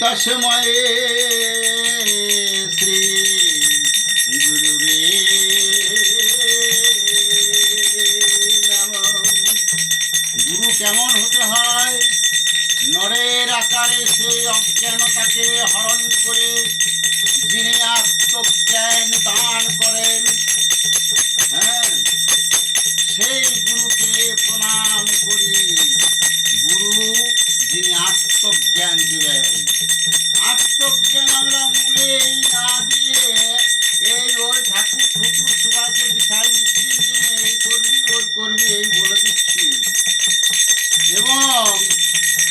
तस्मये श्री गुरुवे नमः। गुरु केमन होते हैं? नरेर आकारे से अज्ञानताके हरण करे जिनि आत्मज्ञान दान करें, সেই গুরুকে প্রণাম করি। গুরু যিনি আত্মজ্ঞান দিবেন, আত্মজ্ঞান আমরা মূলেই না দিয়ে এই ওই ঠাকুর ঠুকুর সবাইকে দিখাই দিচ্ছি, নিয়ে এই করবি ওই করবি এই বলে দিচ্ছি। এবং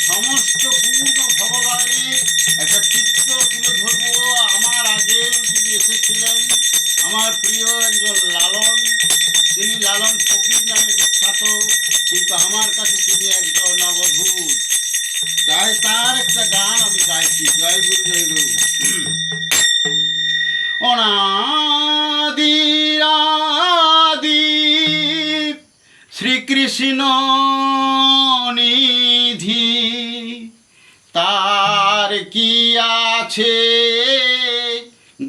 সমস্ত পূর্ণ ভগবানের একটা চিত্র তুলে ধরবো। আমার আগে যিনি এসেছিলেন আমার প্রিয় একজন লালন, তিনি লালন ফকির নামে বিখ্যাত, কিন্তু আমার কাছে তিনি একজন অবধূত। তাই তার একটা গান আমি গাইছি। জয় গুরু জয় গুরু। অনাদিরাদি শ্রীকৃষ্ণ নিধি, তার কি আছে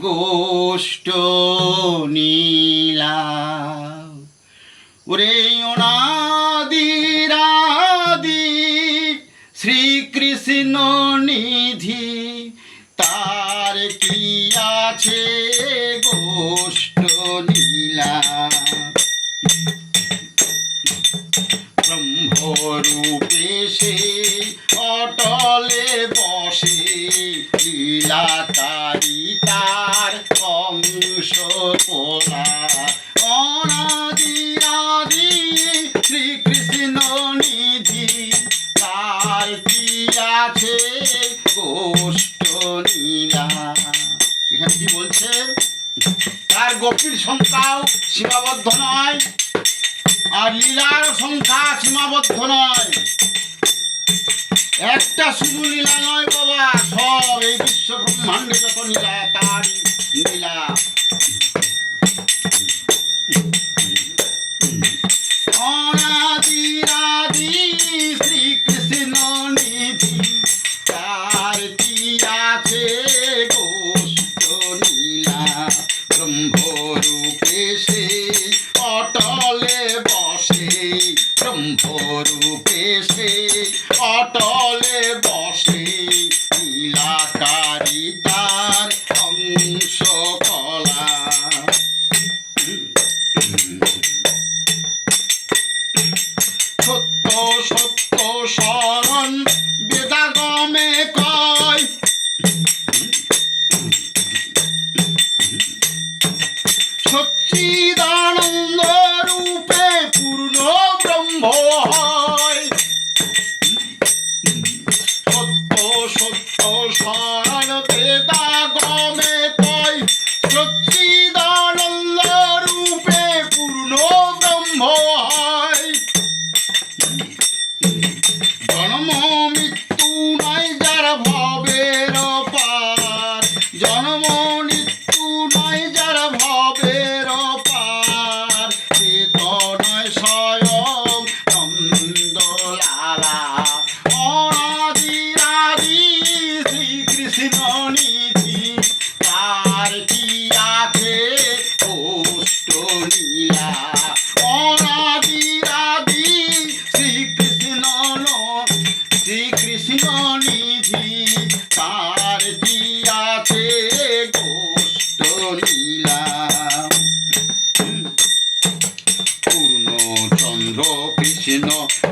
গোষ্ঠ নীলা। ওরে অনাদিরাদি শ্রীকৃষ্ণ নিধি, তার কি আছে গোষ্ঠ নীলা। ব্রহ্মরূপে সে অটলে বসে, লীলাকারী তার অংশ পোলা। অনাদিরাদি শ্রীকৃষ্ণ নিধি, তার কি আছে গোষ্ঠ নীলা। এখানে কি বলছে? তার গোপীর সংখ্যাও সীমাবদ্ধ নয়, আর লীলার সংখ্যা সীমাবদ্ধ নয়। একটা শুধু লীলা নয় বাবা, সব এই বিশ্ব ব্রহ্মাণ্ডে যত লীলা তারই লীলা। অনাদিরাদি শ্রীকৃষ্ণ নিধি, তার কি আছে গোষ্ঠ নীলা। ব্রহ্মরূপে সে অটলে বসে, ব্রহ্মরূপে সে অটলে বসে, লীলাকারী তার অংশ কলা। সত্য সত্য শরণ বেদাগমে কয়, সচ্চিদানন্দ রূপে পূর্ণ ব্রহ্ম হয়। সত্য সত্য শরণ বেদাগমে কয়, সচ্চিদানন্দ রূপে পূর্ণ ব্রহ্ম হয়। জন্ম মৃত্যু নাই যার ভবের পার, জন্ম মৃত্যু নাই যার ভবের পার, সে তো নয় স্বয়ং নন্দলালা। অনাদিরাদি শ্রীকৃষ্ণ নিধি, তার কি আছে গোষ্ঠ নীলা। অনাদিরাদি শ্রীকৃষ্ণ শ্রীকৃষ্ণ নিধি, তার কি আছে গোষ্ঠ নীলা। পূর্ণচন্দ্র কৃষ্ণ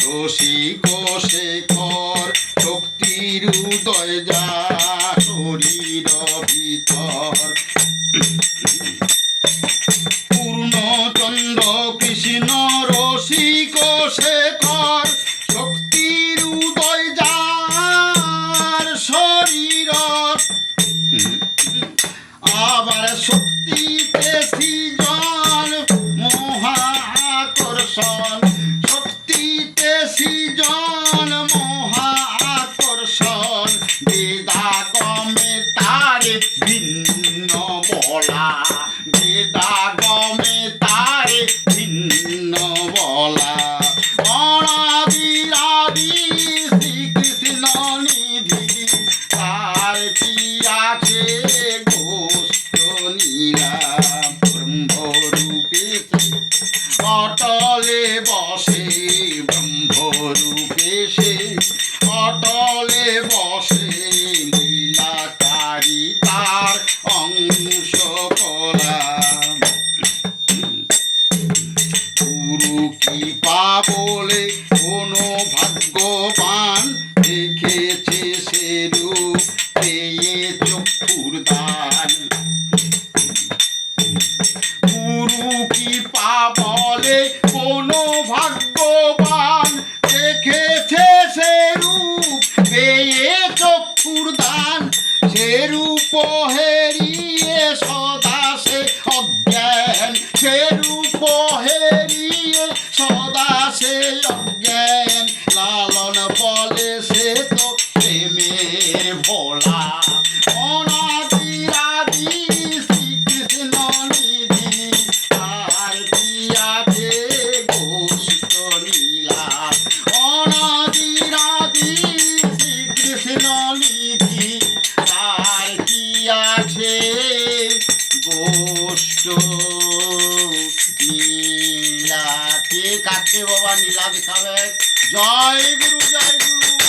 রসিক শেখর, শক্তির উদয় যা শরীর ভিতর। পূর্ণচন্দ্র কৃষ্ণ রসিক শেখর, শক্তির উদয় যার শরীর। আবার শক্তিতে সৃজন মহা আকর্ষণ, শক্তিতে সৃজন মহা আকর্ষণ। বেদাগমে তার ভিন্ন বলা, বেদাগমে তার ভিন্ন বলা। অনাদিরাদি শ্রীকৃষ্ণ নিধি, তার সে রূপ হেরিয়ে সদা সে অজ্ঞান, সে রূপ হেরিয়ে সদা সে অজ্ঞান, লালন বলে সে তো প্রেমের ভোলা। অনাদিরাদি শ্রীকৃষ্ণ নিধি, আর দিয়াছে গোষ্ঠ নীলা। অনাদিরাদি শ্রীকৃষ্ণ নিধি, আর কি আছে গোষ্ঠ নীলা। কে কাছে বাবা নীলা দেখাবে? জয় গুরু, জয় গুরু।